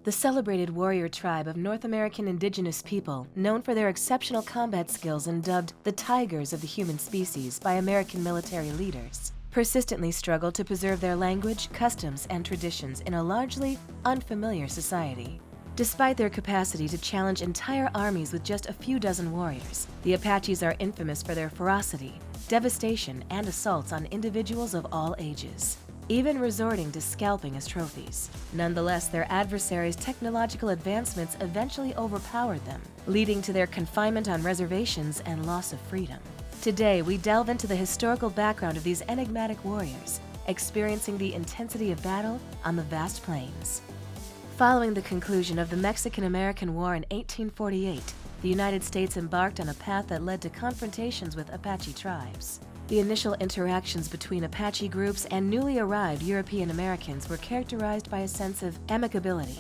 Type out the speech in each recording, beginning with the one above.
the celebrated warrior tribe of North American indigenous people known for their exceptional combat skills and dubbed the Tigers of the human species by American military leaders, persistently struggled to preserve their language, customs, and traditions in a largely unfamiliar society. Despite their capacity to challenge entire armies with just a few dozen warriors, the Apaches are infamous for their ferocity, devastation, and assaults on individuals of all ages, even resorting to scalping as trophies. Nonetheless, their adversaries' technological advancements eventually overpowered them, leading to their confinement on reservations and loss of freedom. Today, we delve into the historical background of these enigmatic warriors, experiencing the intensity of battle on the vast plains. Following the conclusion of the Mexican-American War in 1848, the United States embarked on a path that led to confrontations with Apache tribes. The initial interactions between Apache groups and newly arrived European Americans were characterized by a sense of amicability.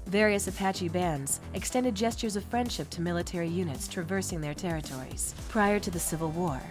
Various Apache bands extended gestures of friendship to military units traversing their territories. Prior to the Civil War,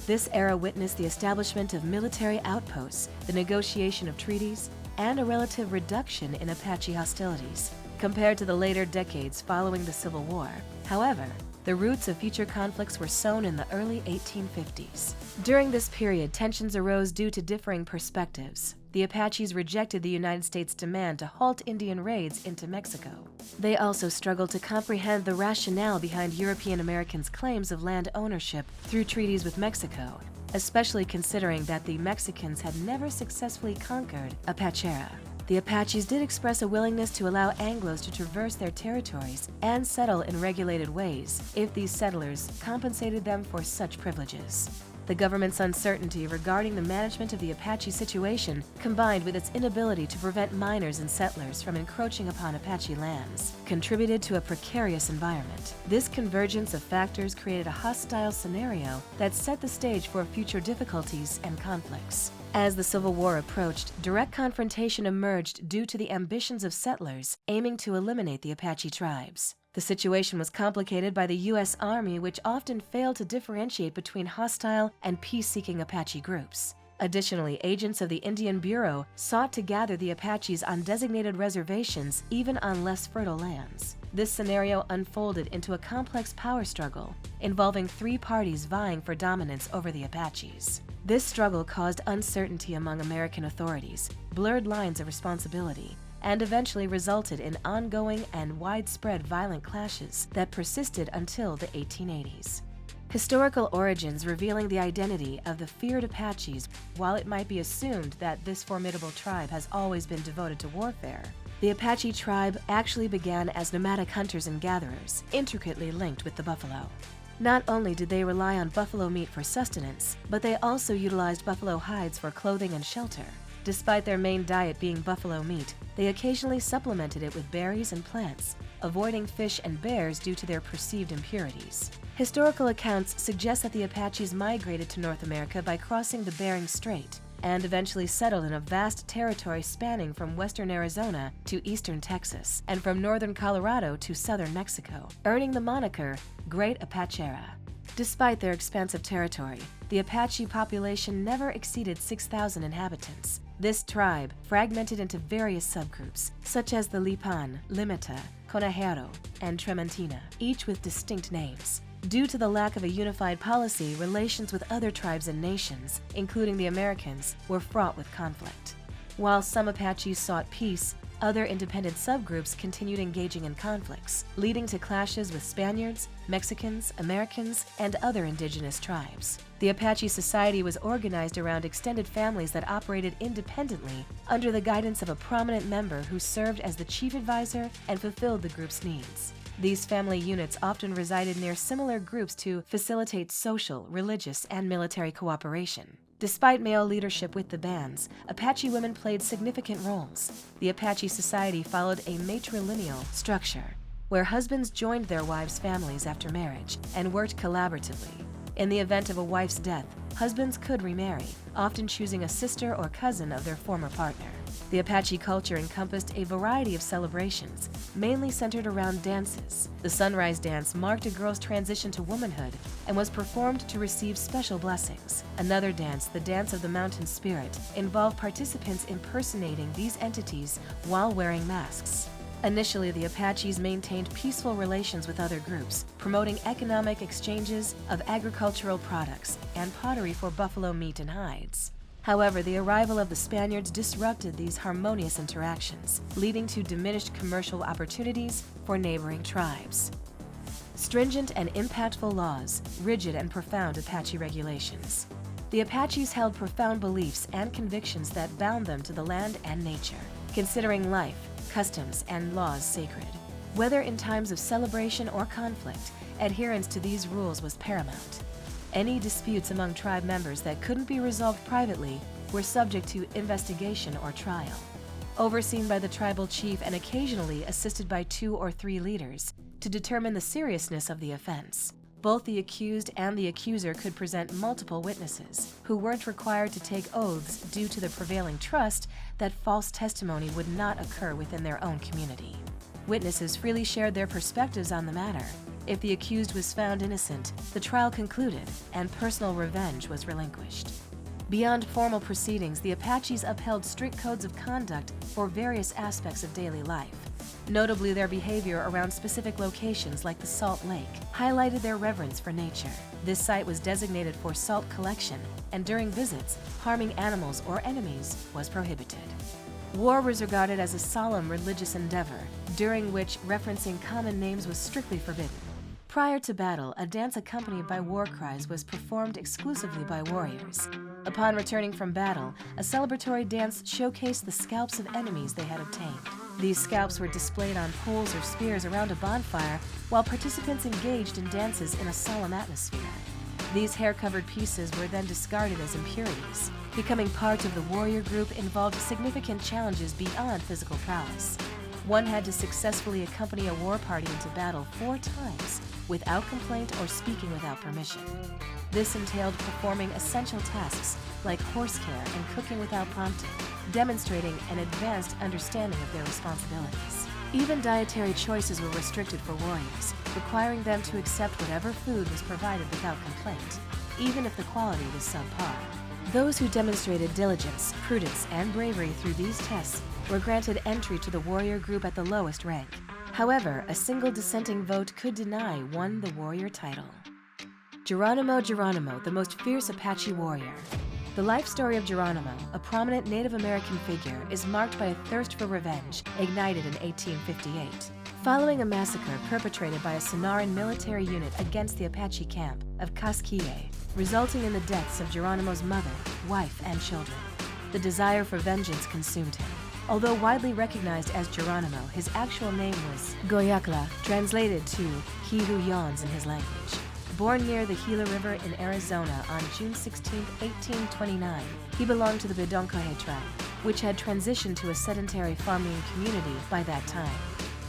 this era witnessed the establishment of military outposts, the negotiation of treaties, and a relative reduction in Apache hostilities compared to the later decades following the Civil War. However, the roots of future conflicts were sown in the early 1850s. During this period, tensions arose due to differing perspectives. The Apaches rejected the United States' demand to halt Indian raids into Mexico. They also struggled to comprehend the rationale behind European Americans' claims of land ownership through treaties with Mexico, especially considering that the Mexicans had never successfully conquered Apachera. The Apaches did express a willingness to allow Anglos to traverse their territories and settle in regulated ways if these settlers compensated them for such privileges. The government's uncertainty regarding the management of the Apache situation, combined with its inability to prevent miners and settlers from encroaching upon Apache lands, contributed to a precarious environment. This convergence of factors created a hostile scenario that set the stage for future difficulties and conflicts. As the Civil War approached, direct confrontation emerged due to the ambitions of settlers aiming to eliminate the Apache tribes. The situation was complicated by the U.S. Army, which often failed to differentiate between hostile and peace-seeking Apache groups. Additionally, agents of the Indian Bureau sought to gather the Apaches on designated reservations, even on less fertile lands. This scenario unfolded into a complex power struggle involving three parties vying for dominance over the Apaches. This struggle caused uncertainty among American authorities, blurred lines of responsibility, and eventually resulted in ongoing and widespread violent clashes that persisted until the 1880s. Historical origins revealing the identity of the feared Apaches. While it might be assumed that this formidable tribe has always been devoted to warfare, the Apache tribe actually began as nomadic hunters and gatherers, intricately linked with the buffalo. Not only did they rely on buffalo meat for sustenance, but they also utilized buffalo hides for clothing and shelter. Despite their main diet being buffalo meat, they occasionally supplemented it with berries and plants, avoiding fish and bears due to their perceived impurities. Historical accounts suggest that the Apaches migrated to North America by crossing the Bering Strait and eventually settled in a vast territory spanning from western Arizona to eastern Texas and from northern Colorado to southern Mexico, earning the moniker Great Apachera. Despite their expansive territory, the Apache population never exceeded 6,000 inhabitants. This tribe fragmented into various subgroups, such as the Lipan, Limita, Conejero, and Trementina, each with distinct names. Due to the lack of a unified policy, relations with other tribes and nations, including the Americans, were fraught with conflict. While some Apaches sought peace, other independent subgroups continued engaging in conflicts, leading to clashes with Spaniards, Mexicans, Americans, and other indigenous tribes. The Apache society was organized around extended families that operated independently under the guidance of a prominent member who served as the chief advisor and fulfilled the group's needs. These family units often resided near similar groups to facilitate social, religious, and military cooperation. Despite male leadership with the bands, Apache women played significant roles. The Apache society followed a matrilineal structure, where husbands joined their wives' families after marriage and worked collaboratively. In the event of a wife's death, husbands could remarry, often choosing a sister or cousin of their former partner. The Apache culture encompassed a variety of celebrations, mainly centered around dances. The sunrise dance marked a girl's transition to womanhood and was performed to receive special blessings. Another dance, the Dance of the Mountain Spirit, involved participants impersonating these entities while wearing masks. Initially, the Apaches maintained peaceful relations with other groups, promoting economic exchanges of agricultural products and pottery for buffalo meat and hides. However, the arrival of the Spaniards disrupted these harmonious interactions, leading to diminished commercial opportunities for neighboring tribes. Stringent and impactful laws, rigid and profound Apache regulations. The Apaches held profound beliefs and convictions that bound them to the land and nature, considering life, customs, and laws sacred. Whether in times of celebration or conflict, adherence to these rules was paramount. Any disputes among tribe members that couldn't be resolved privately were subject to investigation or trial. Overseen by the tribal chief and occasionally assisted by 2 or 3 leaders to determine the seriousness of the offense. Both the accused and the accuser could present multiple witnesses, who weren't required to take oaths due to the prevailing trust that false testimony would not occur within their own community. Witnesses freely shared their perspectives on the matter. If the accused was found innocent, the trial concluded and personal revenge was relinquished. Beyond formal proceedings, the Apaches upheld strict codes of conduct for various aspects of daily life. Notably, their behavior around specific locations like the Salt Lake highlighted their reverence for nature. This site was designated for salt collection, and during visits, harming animals or enemies was prohibited. War was regarded as a solemn religious endeavor, during which referencing common names was strictly forbidden. Prior to battle, a dance accompanied by war cries was performed exclusively by warriors. Upon returning from battle, a celebratory dance showcased the scalps of enemies they had obtained. These scalps were displayed on poles or spears around a bonfire, while participants engaged in dances in a solemn atmosphere. These hair-covered pieces were then discarded as impurities. Becoming part of the warrior group involved significant challenges beyond physical prowess. One had to successfully accompany a war party into battle 4 times without complaint or speaking without permission. This entailed performing essential tasks like horse care and cooking without prompting, demonstrating an advanced understanding of their responsibilities. Even dietary choices were restricted for warriors, requiring them to accept whatever food was provided without complaint, even if the quality was subpar. Those who demonstrated diligence, prudence, and bravery through these tests were granted entry to the warrior group at the lowest rank. However, a single dissenting vote could deny one the warrior title. Geronimo, the most fierce Apache warrior. The life story of Geronimo, a prominent Native American figure, is marked by a thirst for revenge, ignited in 1858. Following a massacre perpetrated by a Sonoran military unit against the Apache camp of Casquille, resulting in the deaths of Geronimo's mother, wife, and children. The desire for vengeance consumed him. Although widely recognized as Geronimo, his actual name was Goyakla, translated to "he who yawns" in his language. Born near the Gila River in Arizona on June 16, 1829, he belonged to the Bidonkahe tribe, which had transitioned to a sedentary farming community by that time.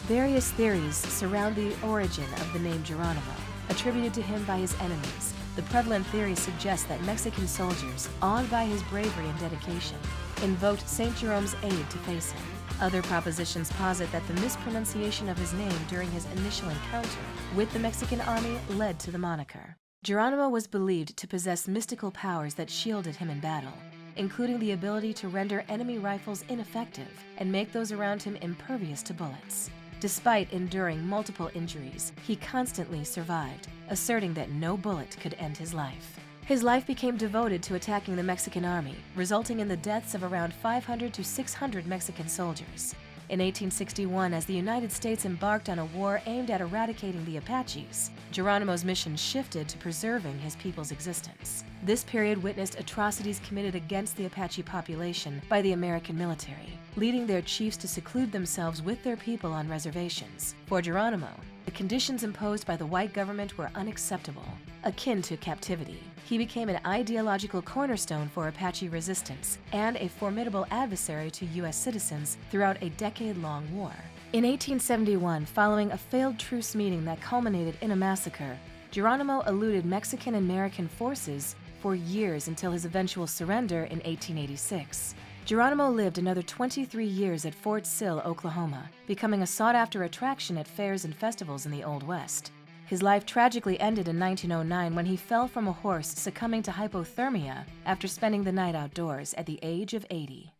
Various theories surround the origin of the name Geronimo, attributed to him by his enemies. The prevalent theory suggests that Mexican soldiers, awed by his bravery and dedication, invoked St. Jerome's aid to face him. Other propositions posit that the mispronunciation of his name during his initial encounter with the Mexican army led to the moniker. Geronimo was believed to possess mystical powers that shielded him in battle, including the ability to render enemy rifles ineffective and make those around him impervious to bullets. Despite enduring multiple injuries, he constantly survived, asserting that no bullet could end his life. His life became devoted to attacking the Mexican army, resulting in the deaths of around 500 to 600 Mexican soldiers. In 1861, as the United States embarked on a war aimed at eradicating the Apaches, Geronimo's mission shifted to preserving his people's existence. This period witnessed atrocities committed against the Apache population by the American military, leading their chiefs to seclude themselves with their people on reservations. For Geronimo, the conditions imposed by the white government were unacceptable, akin to captivity. He became an ideological cornerstone for Apache resistance and a formidable adversary to U.S. citizens throughout a decade-long war. In 1871, following a failed truce meeting that culminated in a massacre, Geronimo eluded Mexican-American forces for years until his eventual surrender in 1886. Geronimo lived another 23 years at Fort Sill, Oklahoma, becoming a sought-after attraction at fairs and festivals in the Old West. His life tragically ended in 1909 when he fell from a horse, succumbing to hypothermia after spending the night outdoors at the age of 80.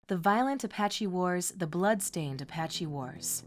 The violent Apache Wars, the blood-stained Apache Wars.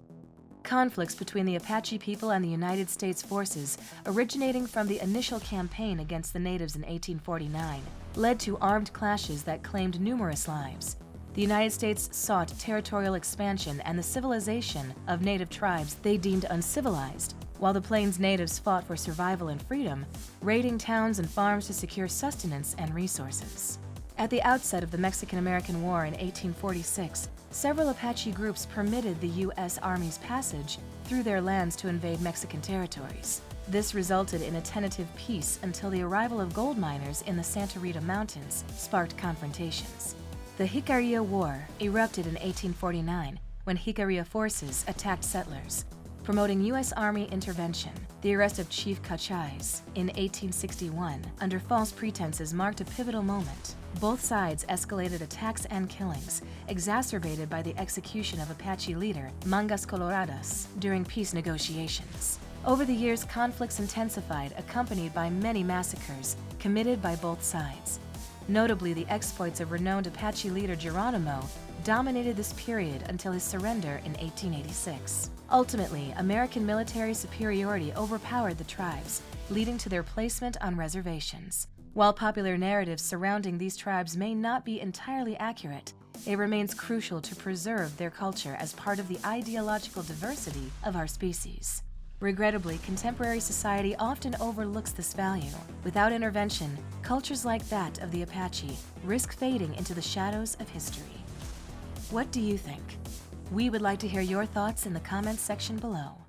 Conflicts between the Apache people and the United States forces, originating from the initial campaign against the natives in 1849, led to armed clashes that claimed numerous lives. The United States sought territorial expansion and the civilization of native tribes they deemed uncivilized, while the Plains natives fought for survival and freedom, raiding towns and farms to secure sustenance and resources. At the outset of the Mexican-American War in 1846, several Apache groups permitted the U.S. Army's passage through their lands to invade Mexican territories. This resulted in a tentative peace until the arrival of gold miners in the Santa Rita Mountains sparked confrontations. The Jicarilla War erupted in 1849 when Jicarilla forces attacked settlers, promoting U.S. Army intervention. The arrest of Chief Cochise in 1861 under false pretenses marked a pivotal moment. Both sides escalated attacks and killings, exacerbated by the execution of Apache leader Mangas Coloradas during peace negotiations. Over the years, conflicts intensified, accompanied by many massacres committed by both sides. Notably, the exploits of renowned Apache leader Geronimo dominated this period until his surrender in 1886. Ultimately, American military superiority overpowered the tribes, leading to their placement on reservations. While popular narratives surrounding these tribes may not be entirely accurate, it remains crucial to preserve their culture as part of the ideological diversity of our species. Regrettably, contemporary society often overlooks this value. Without intervention, cultures like that of the Apache risk fading into the shadows of history. What do you think? We would like to hear your thoughts in the comments section below.